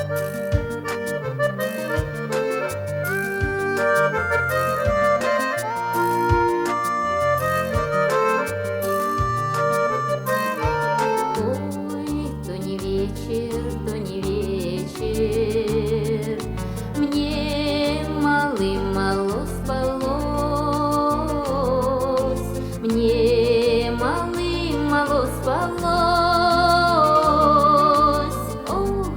То не вечер, мне мало спалось, мне мало спалось. Ох,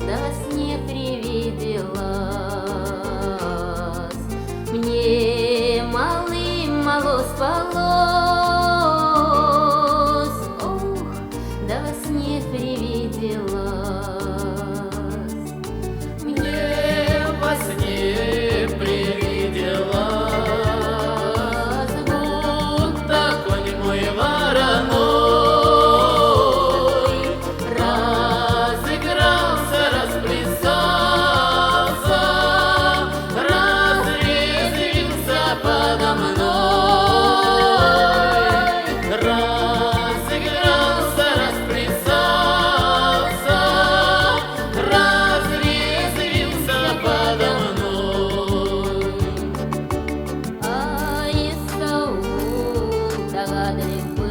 да во сне привиделась, мне мало спалось. Ох, да во сне привиделась. Во сне привиделась, будто конь мой вороной разыгрался, расплясался, разрезвился подо мной. Разыгрался, расплясался, разрезвился подо мной. А Исаул догадлив был,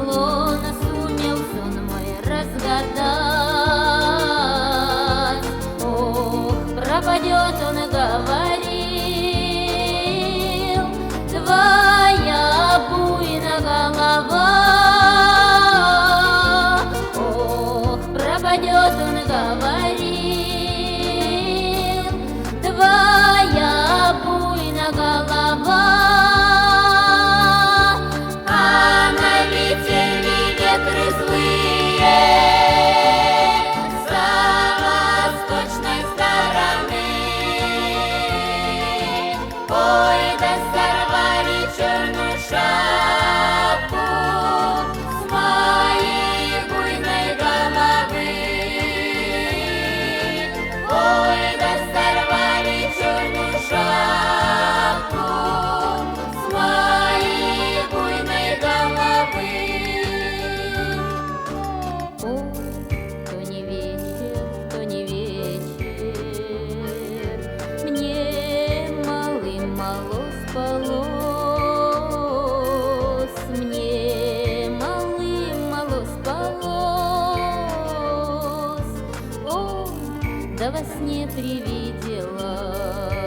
он сумел сон мой разгадать. Ох, пропадет, он говорил, твоя буйная голова. Ох, пропадет, он говорил, твоя буйная голова. А налетели ветры злые с восточной стороны. Ой, да сорвали черную шапку с моей буйной головы. Ой, да сорвали черную шапку с моей буйной головы. Ой, то не вечер, мне мало спалось, мне мало спалось. Ой, да во сне привиделась.